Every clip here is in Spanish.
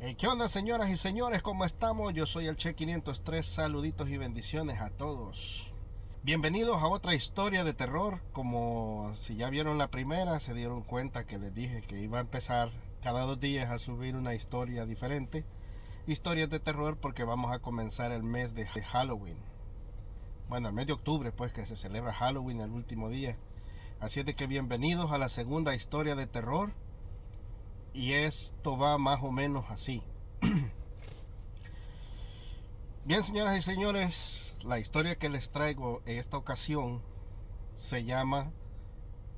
¿Qué onda, señoras y señores? ¿Cómo estamos? Yo soy el Che 503. Saluditos y bendiciones a todos. Bienvenidos a otra historia de terror. Como si ya vieron la primera, se dieron cuenta que les dije que iba a empezar cada 2 días a subir una historia diferente. Historias de terror, porque vamos a comenzar el mes de Halloween. Bueno, el mes de octubre, pues, que se celebra Halloween el último día. Así es de que bienvenidos a la segunda historia de terror. Y esto va más o menos así. Bien, señoras y señores, la historia que les traigo en esta ocasión se llama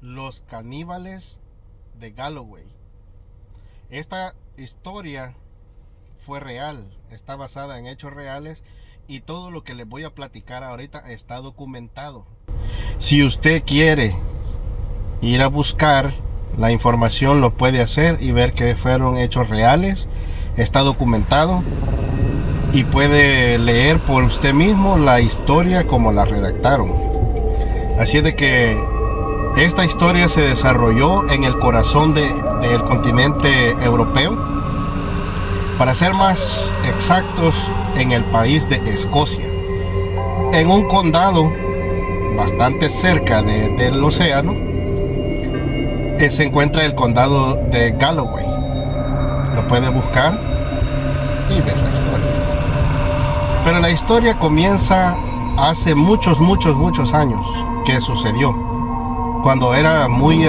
Los Caníbales de Galloway. Esta historia fue real, está basada en hechos reales y todo lo que les voy a platicar ahorita está documentado. Si usted quiere ir a buscar la información, lo puede hacer y ver que fueron hechos reales, está documentado y puede leer por usted mismo la historia como la redactaron. Así es de que esta historia se desarrolló en el corazón del continente europeo, para ser más exactos, en el país de Escocia, en un condado bastante cerca del océano. Se encuentra el condado de Galloway. Lo puede buscar y ver la historia. Pero la historia comienza hace muchos años que sucedió, cuando era muy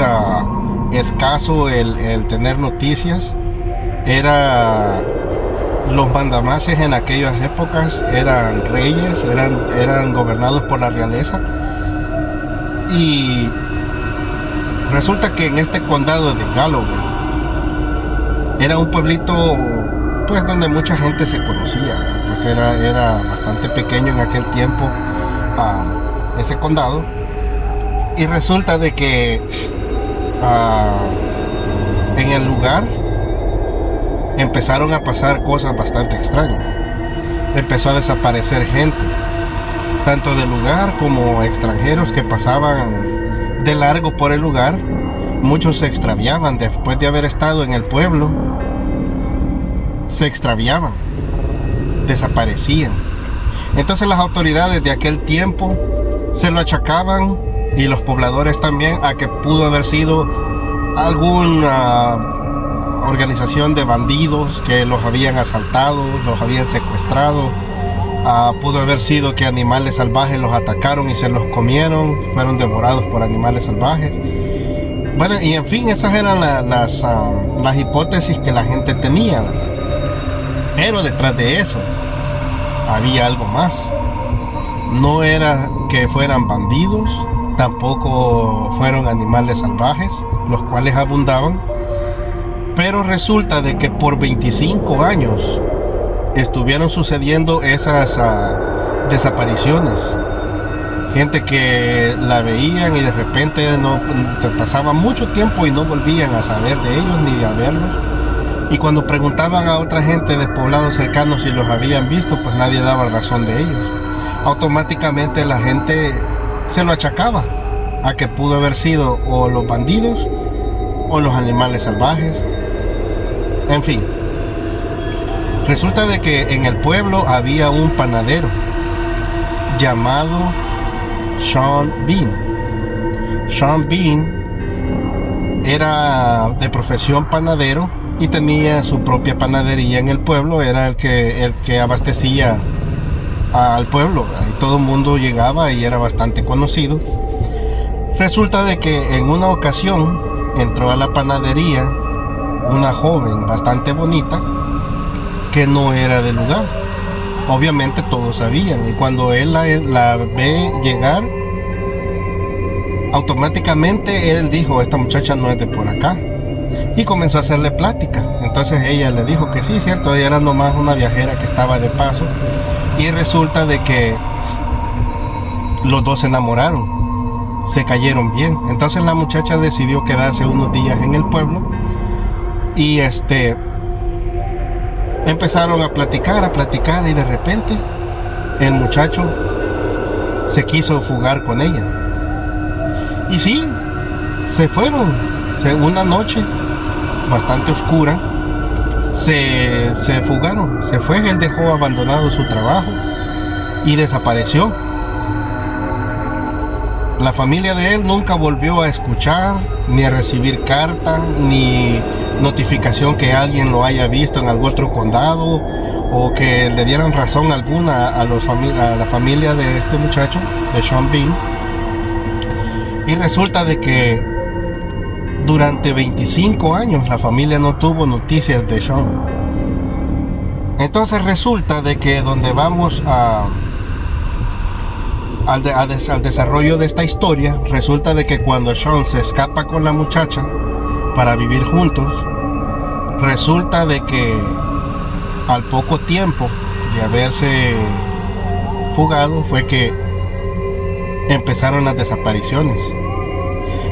escaso el tener noticias. Los mandamases en aquellas épocas eran reyes, eran gobernados por la realeza. Y resulta que en este condado de Galloway era un pueblito, pues, donde mucha gente se conocía, porque era bastante pequeño en aquel tiempo, ese condado. Y resulta de que en el lugar empezaron a pasar cosas bastante extrañas. Empezó a desaparecer gente, tanto del lugar como extranjeros que pasaban de largo por el lugar. Muchos se extraviaban después de haber estado en el pueblo. Se extraviaban, desaparecían. Entonces las autoridades de aquel tiempo se lo achacaban, y los pobladores también, a que pudo haber sido alguna organización de bandidos que los habían asaltado, los habían secuestrado. Pudo haber sido que animales salvajes los atacaron y se los comieron, fueron devorados por animales salvajes. Bueno, y en fin, esas eran las hipótesis que la gente tenía. Pero detrás de eso había algo más. No era que fueran bandidos, tampoco fueron animales salvajes, los cuales abundaban. Pero resulta de que por 25 años estuvieron sucediendo esas desapariciones. Gente que la veían y de repente pasaba mucho tiempo y no volvían a saber de ellos ni a verlos. Y cuando preguntaban a otra gente de poblados cercanos si los habían visto, pues nadie daba razón de ellos. Automáticamente la gente se lo achacaba a que pudo haber sido o los bandidos o los animales salvajes. En fin, resulta de que en el pueblo había un panadero llamado Sean Bean. Sean Bean era de profesión panadero y tenía su propia panadería en el pueblo. Era el que abastecía al pueblo, y todo el mundo llegaba y era bastante conocido. Resulta de que en una ocasión entró a la panadería una joven bastante bonita que no era del lugar. Obviamente todos sabían, y cuando él la ve llegar, automáticamente él dijo: esta muchacha no es de por acá, y comenzó a hacerle plática. Entonces ella le dijo que sí, cierto, ella era nomás una viajera que estaba de paso. Y resulta de que los dos se enamoraron, se cayeron bien. Entonces la muchacha decidió quedarse unos días en el pueblo y empezaron a platicar, y de repente el muchacho se quiso fugar con ella. Y sí, se fueron. Una noche bastante oscura, se fugaron, se fue, él dejó abandonado su trabajo y desapareció. La familia de él nunca volvió a escuchar, ni a recibir carta, ni notificación que alguien lo haya visto en algún otro condado, o que le dieran razón alguna a la familia de este muchacho, de Sean Bean. Y resulta de que durante 25 años la familia no tuvo noticias de Sean. Entonces resulta de que donde vamos al desarrollo de esta historia, resulta de que cuando Sean se escapa con la muchacha para vivir juntos, resulta de que al poco tiempo de haberse fugado fue que empezaron las desapariciones.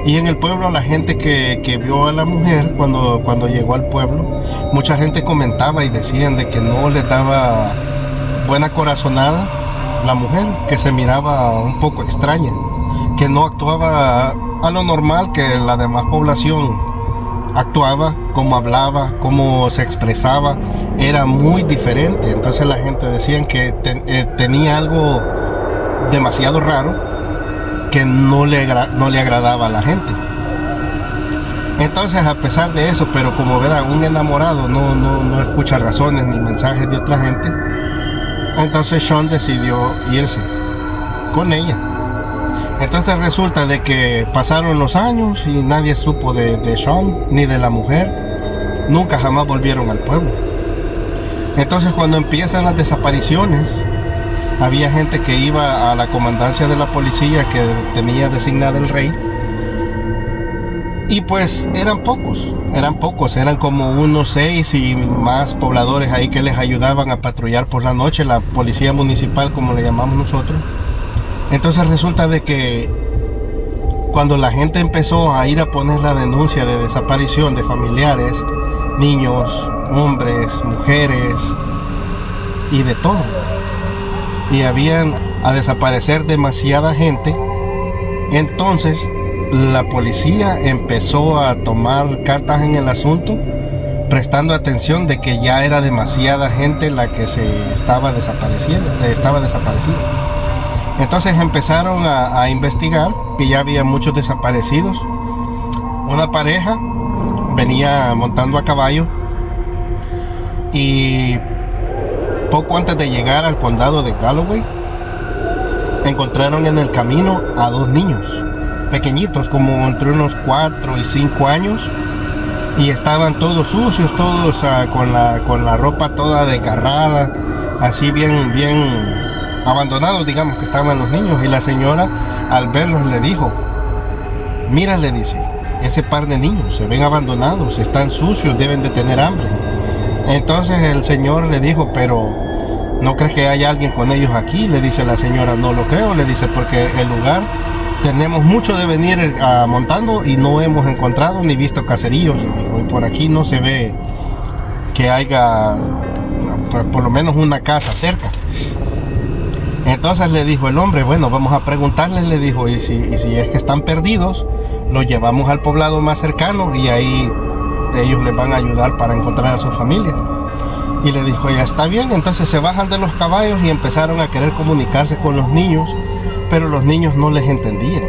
Y en el pueblo, la gente que vio a la mujer cuando llegó al pueblo, mucha gente comentaba y decían de que no les daba buena corazonada la mujer, que se miraba un poco extraña, que no actuaba a lo normal que la demás población actuaba, cómo hablaba, cómo se expresaba, era muy diferente. Entonces la gente decía que tenía algo demasiado raro que no le agradaba a la gente. Entonces, a pesar de eso, pero como verán, un enamorado no escucha razones ni mensajes de otra gente. Entonces Sean decidió irse con ella. Entonces resulta de que pasaron los años y nadie supo de Sean ni de la mujer. Nunca jamás volvieron al pueblo. Entonces cuando empiezan las desapariciones, había gente que iba a la comandancia de la policía que tenía designada el rey. Y pues eran pocos, eran como unos 6 y más pobladores ahí que les ayudaban a patrullar por la noche, la policía municipal, como le llamamos nosotros. Entonces resulta de que cuando la gente empezó a ir a poner la denuncia de desaparición de familiares, niños, hombres, mujeres y de todo, y habían a desaparecer demasiada gente, entonces la policía empezó a tomar cartas en el asunto, prestando atención de que ya era demasiada gente la que estaba desaparecida. Entonces empezaron a investigar que ya había muchos desaparecidos. Una pareja venía montando a caballo y poco antes de llegar al condado de Galloway, encontraron en el camino a 2 niños pequeñitos, como entre unos 4 y 5 años, y estaban todos sucios, todos con la ropa toda desgarrada, así bien abandonados, digamos que estaban los niños. Y la señora, al verlos, le dijo: mira, le dice, ese par de niños se ven abandonados, están sucios, deben de tener hambre. Entonces el señor le dijo: pero ¿no crees que hay alguien con ellos aquí? Le dice la señora: no lo creo, le dice, porque el lugar tenemos mucho de venir montando y no hemos encontrado ni visto caseríos, le digo, y por aquí no se ve que haya por lo menos una casa cerca. Entonces le dijo el hombre: bueno, vamos a preguntarles, le dijo, y si es que están perdidos, los llevamos al poblado más cercano y ahí ellos les van a ayudar para encontrar a su familia. Y le dijo: ya está bien. Entonces se bajan de los caballos y empezaron a querer comunicarse con los niños, pero los niños no les entendían.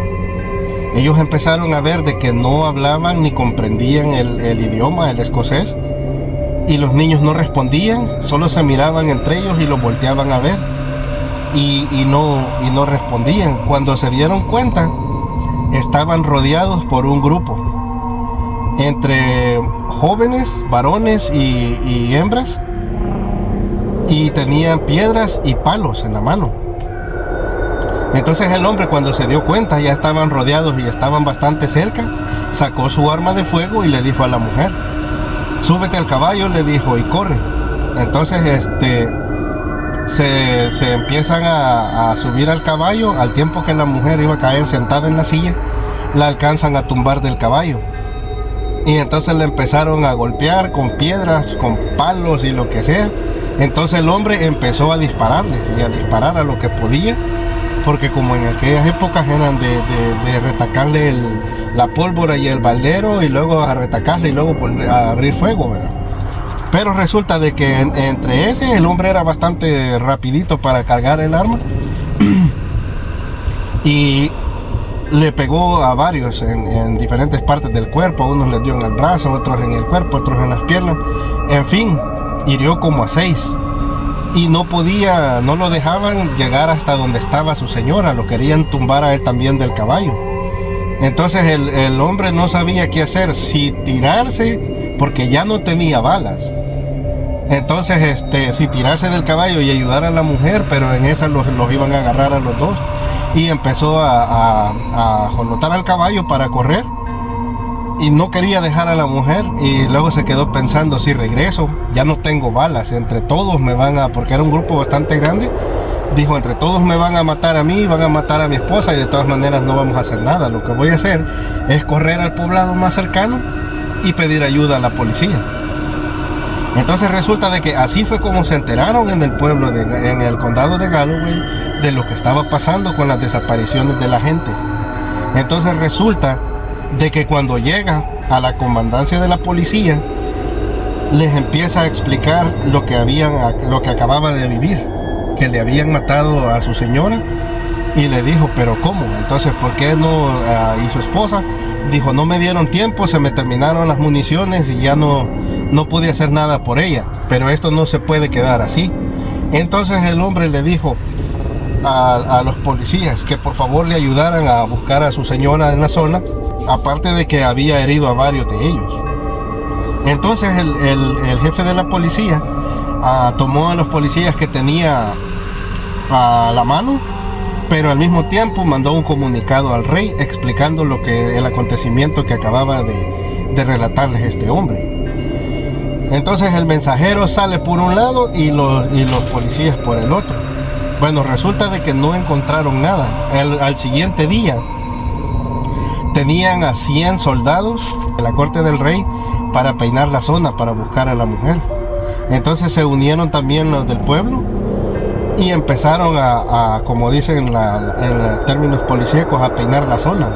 Ellos empezaron a ver de que no hablaban ni comprendían el idioma, el escocés, y los niños no respondían, solo se miraban entre ellos y los volteaban a ver y no respondían. Cuando se dieron cuenta, estaban rodeados por un grupo entre jóvenes, varones y hembras, y tenían piedras y palos en la mano. Entonces el hombre, cuando se dio cuenta, ya estaban rodeados y estaban bastante cerca, sacó su arma de fuego y le dijo a la mujer: súbete al caballo, le dijo, y corre. Entonces se empiezan a subir al caballo. Al tiempo que la mujer iba a caer sentada en la silla, la alcanzan a tumbar del caballo. Y entonces le empezaron a golpear con piedras, con palos y lo que sea. Entonces el hombre empezó a dispararle y a disparar a lo que podía, porque como en aquellas épocas eran de retacarle la pólvora y el baldero, y luego a retacarle y luego a abrir fuego, ¿verdad? Pero resulta de que entre ese, el hombre era bastante rapidito para cargar el arma y le pegó a varios en diferentes partes del cuerpo. A unos les dio en el brazo, otros en el cuerpo, otros en las piernas. En fin, hirió como a 6. Y no lo dejaban llegar hasta donde estaba su señora. Lo querían tumbar a él también del caballo. Entonces el hombre no sabía qué hacer, si tirarse, porque ya no tenía balas. Entonces si tirarse del caballo y ayudar a la mujer, pero en esa los iban a agarrar a los dos. Y empezó a jolotar al caballo para correr y no quería dejar a la mujer. Y luego se quedó pensando, si regreso ya no tengo balas, entre todos me van a, porque era un grupo bastante grande, dijo, entre todos me van a matar a mí, van a matar a mi esposa y de todas maneras no vamos a hacer nada. Lo que voy a hacer es correr al poblado más cercano y pedir ayuda a la policía. Entonces resulta de que así fue como se enteraron en el pueblo, en el condado de Galloway, de lo que estaba pasando con las desapariciones de la gente. Entonces resulta de que cuando llega a la comandancia de la policía, les empieza a explicar lo que acababa de vivir, que le habían matado a su señora, y le dijo, pero ¿cómo? Entonces, ¿por qué no? Y su esposa dijo, no me dieron tiempo, se me terminaron las municiones y ya no pude hacer nada por ella, pero esto no se puede quedar así. Entonces el hombre le dijo a los policías que por favor le ayudaran a buscar a su señora en la zona, aparte de que había herido a varios de ellos. Entonces el jefe de la policía tomó a los policías que tenía a la mano, pero al mismo tiempo mandó un comunicado al rey explicando el acontecimiento que acababa de relatarles este hombre. Entonces el mensajero sale por un lado y los policías por el otro. Bueno, resulta de que no encontraron nada. Al siguiente día tenían a 100 soldados de la corte del rey para peinar la zona, para buscar a la mujer. Entonces se unieron también los del pueblo y empezaron como dicen en términos policíacos, a peinar la zona.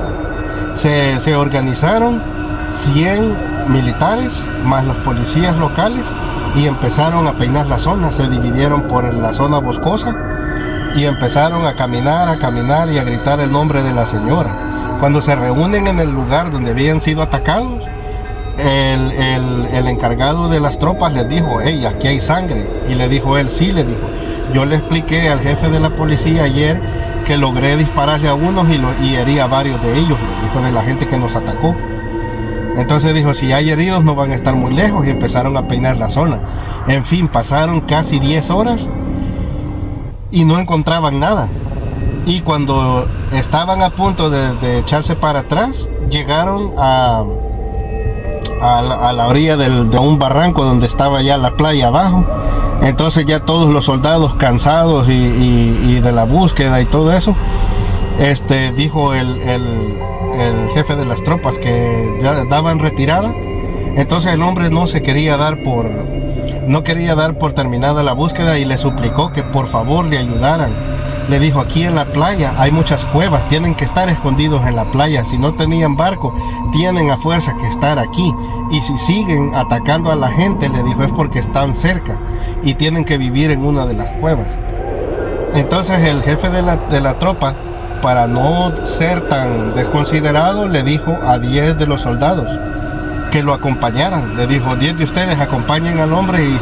Se organizaron 100 militares más los policías locales y empezaron a peinar la zona. Se dividieron por la zona boscosa y empezaron a caminar y a gritar el nombre de la señora. Cuando se reúnen en el lugar donde habían sido atacados, el encargado de las tropas les dijo, hey, aquí hay sangre. Y le dijo él, sí, le dijo, yo le expliqué al jefe de la policía ayer que logré dispararle a unos y herí a varios de ellos, le dijo, de la gente que nos atacó. Entonces dijo, si hay heridos no van a estar muy lejos, y empezaron a peinar la zona. En fin, pasaron casi 10 horas y no encontraban nada. Y cuando estaban a punto de echarse para atrás, llegaron a la orilla de un barranco donde estaba ya la playa abajo. Entonces ya todos los soldados cansados y de la búsqueda y todo eso, dijo el jefe de las tropas que ya daban retirada. Entonces el hombre no quería dar por terminada la búsqueda y le suplicó que por favor le ayudaran. Le dijo, aquí en la playa hay muchas cuevas, tienen que estar escondidos en la playa. Si no tenían barco, tienen a fuerza que estar aquí. Y si siguen atacando a la gente, le dijo, es porque están cerca y tienen que vivir en una de las cuevas. Entonces el jefe de la tropa, para no ser tan desconsiderado, le dijo a 10 de los soldados que lo acompañaran. Le dijo, 10 de ustedes acompañen al hombre y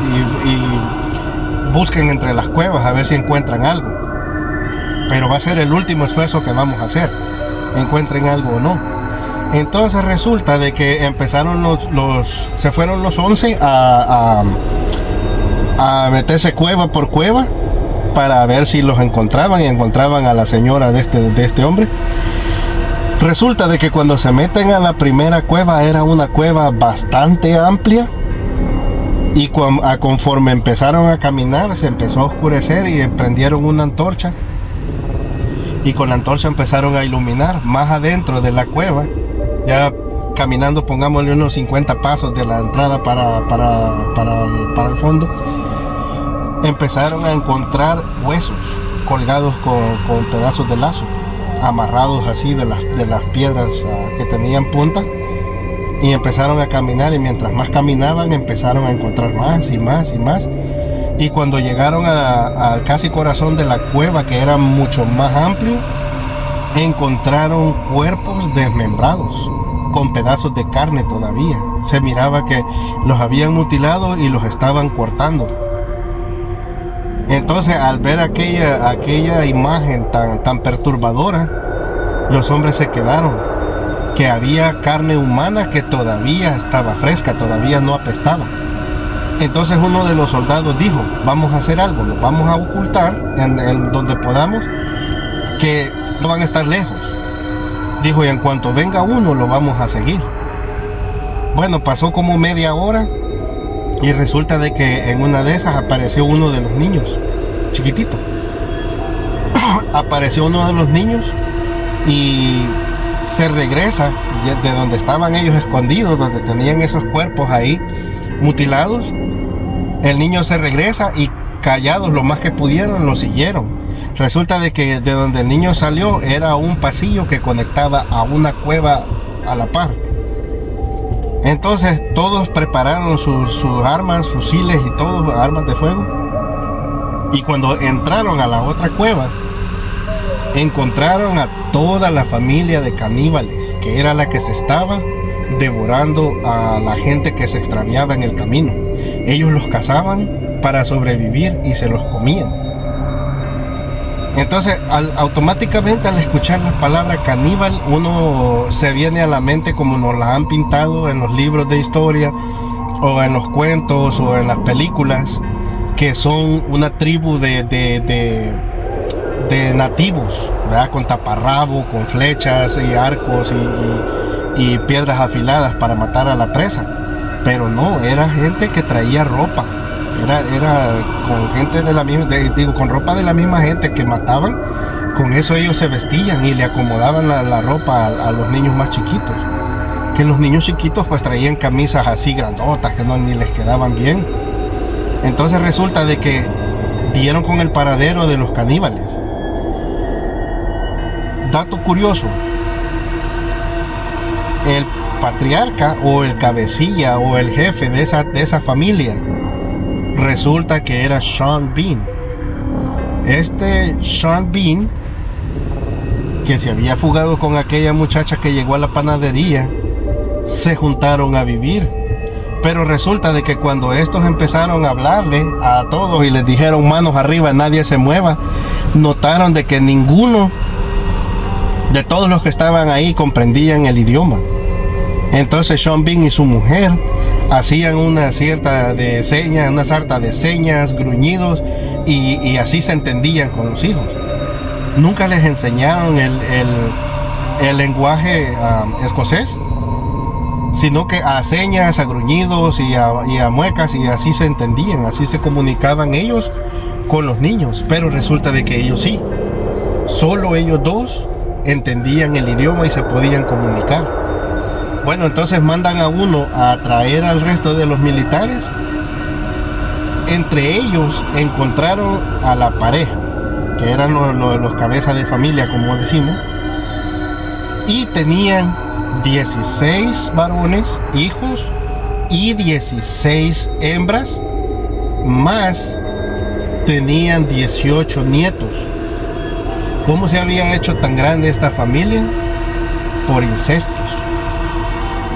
busquen entre las cuevas a ver si encuentran algo. Pero va a ser el último esfuerzo que vamos a hacer, encuentren algo o no. Entonces resulta de que empezaron se fueron los 11 a meterse cueva por cueva para ver si los encontraban, y encontraban a la señora de este hombre. Resulta de que cuando se meten a la primera cueva, era una cueva bastante amplia, y conforme empezaron a caminar se empezó a oscurecer y prendieron una antorcha, y con la antorcha empezaron a iluminar más adentro de la cueva, ya caminando, pongámosle unos 50 pasos de la entrada para el fondo. Empezaron a encontrar huesos colgados con pedazos de lazo, amarrados así de las piedras que tenían punta, y empezaron a caminar, y mientras más caminaban empezaron a encontrar más y más y más, y cuando llegaron al casi corazón de la cueva, que era mucho más amplio, encontraron cuerpos desmembrados con pedazos de carne todavía. Se miraba que los habían mutilado y los estaban cortando. Entonces, al ver aquella imagen tan perturbadora, los hombres se quedaron, que había carne humana que todavía estaba fresca, todavía no apestaba. Entonces uno de los soldados dijo: vamos a hacer algo, nos vamos a ocultar en donde podamos, que no van a estar lejos. Dijo, y en cuanto venga uno lo vamos a seguir. Bueno, pasó como media hora y resulta de que en una de esas apareció uno de los niños, chiquitito. Apareció uno de los niños y se regresa de donde estaban ellos escondidos, donde tenían esos cuerpos ahí mutilados. El niño se regresa y callados lo más que pudieron lo siguieron. Resulta de que de donde el niño salió era un pasillo que conectaba a una cueva a la par. Entonces todos prepararon sus armas, fusiles y todo, armas de fuego. Y cuando entraron a la otra cueva, encontraron a toda la familia de caníbales, que era la que se estaba devorando a la gente que se extraviaba en el camino. Ellos los cazaban para sobrevivir y se los comían. Entonces, automáticamente al escuchar la palabra caníbal, uno se viene a la mente como nos la han pintado en los libros de historia, o en los cuentos, o en las películas, que son una tribu de nativos, ¿verdad? Con taparrabo, con flechas y arcos y piedras afiladas para matar a la presa. Pero no, era gente que traía ropa. Era con gente de la misma, con ropa de la misma gente que mataban. Con eso ellos se vestían y le acomodaban la ropa a los niños más chiquitos. Que los niños chiquitos pues traían camisas así grandotas que ni les quedaban bien. Entonces resulta de que dieron con el paradero de los caníbales. Dato curioso: el patriarca o el cabecilla o el jefe de esa familia resulta que era Sean Bean. Este Sean Bean, que se había fugado con aquella muchacha que llegó a la panadería, se juntaron a vivir. Pero resulta de que cuando estos empezaron a hablarle a todos y les dijeron manos arriba, nadie se mueva, notaron de que ninguno de todos los que estaban ahí comprendían el idioma. Entonces Sean Bean y su mujer hacían una sarta de señas, gruñidos, y así se entendían con los hijos. Nunca les enseñaron el lenguaje escocés, sino que a señas, a gruñidos y a muecas, y así se entendían, así se comunicaban ellos con los niños. Pero resulta de que ellos sí, solo ellos dos entendían el idioma y se podían comunicar. Bueno, entonces mandan a uno a traer al resto de los militares. Entre ellos encontraron a la pareja, que eran los cabezas de familia, como decimos, y tenían 16 varones, hijos, y 16 hembras, más tenían 18 nietos. ¿Cómo se había hecho tan grande esta familia? Por incestos.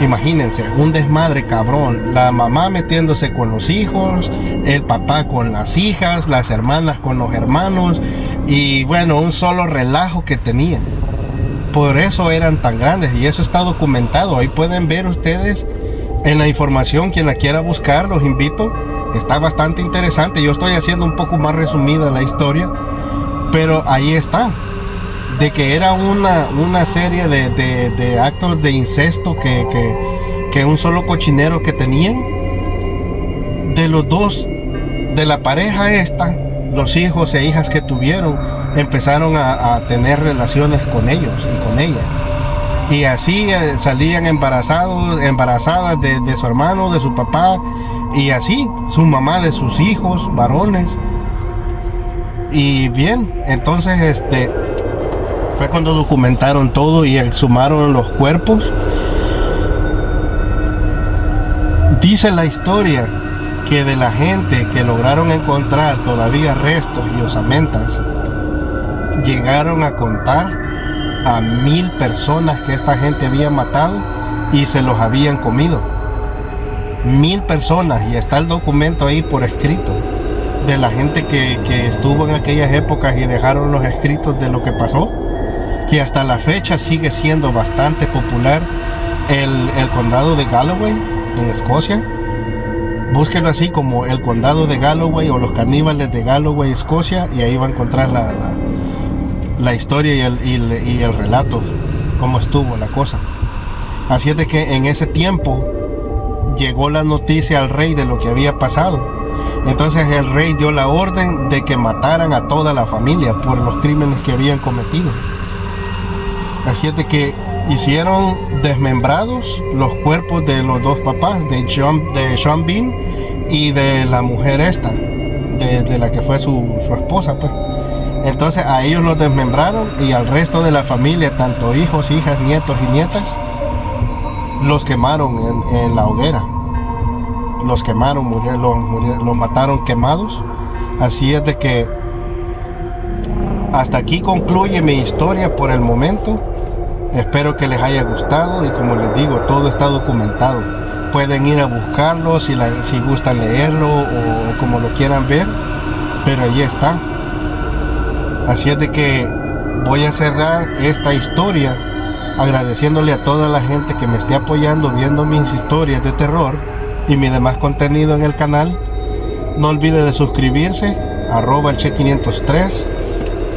Imagínense, un desmadre cabrón. La mamá metiéndose con los hijos, el papá con las hijas, las hermanas con los hermanos, y bueno, un solo relajo que tenían. Por eso eran tan grandes, y eso está documentado. Ahí pueden ver ustedes en la información, quien la quiera buscar, los invito. Está bastante interesante. Yo estoy haciendo un poco más resumida la historia, pero ahí está, de que era una serie de actos de incesto que un solo cochinero que tenían. De los dos, de la pareja esta, los hijos e hijas que tuvieron, empezaron a tener relaciones con ellos y con ella. Y así salían embarazadas de su hermano, de su papá, y así, su mamá de sus hijos, varones. Y bien, entonces fue cuando documentaron todo y exhumaron los cuerpos. Dice la historia que de la gente que lograron encontrar todavía restos y osamentas, llegaron a contar a 1000 personas que esta gente había matado y se los habían comido. 1000 personas, y está el documento ahí por escrito de la gente que estuvo en aquellas épocas y dejaron los escritos de lo que pasó, que hasta la fecha sigue siendo bastante popular el condado de Galloway en Escocia. Búsquelo así como el condado de Galloway o los caníbales de Galloway, Escocia, y ahí va a encontrar la historia y el relato, cómo estuvo la cosa. Así es de que en ese tiempo llegó la noticia al rey de lo que había pasado. Entonces el rey dio la orden de que mataran a toda la familia por los crímenes que habían cometido. Así es de que hicieron desmembrados los cuerpos de los dos papás, de Sean Bean y de la mujer esta, de la que fue su esposa, pues. Entonces a ellos los desmembraron, y al resto de la familia, tanto hijos, hijas, nietos y nietas, los quemaron en la hoguera. Los quemaron, los mataron quemados. Así es de que hasta aquí concluye mi historia por el momento. Espero que les haya gustado, y como les digo, todo está documentado. Pueden ir a buscarlo si gustan leerlo o como lo quieran ver, pero allí está. Así es de que voy a cerrar esta historia agradeciéndole a toda la gente que me esté apoyando viendo mis historias de terror y mi demás contenido en el canal. No olvide de suscribirse, @el Che503.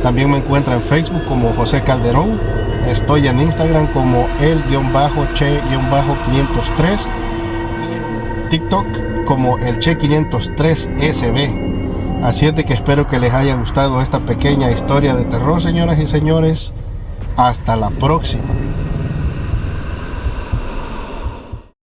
También me encuentra en Facebook como José Calderón. Estoy en Instagram como el-Che-503 y en TikTok como el Che503SB. Así es de que espero que les haya gustado esta pequeña historia de terror, señoras y señores. Hasta la próxima.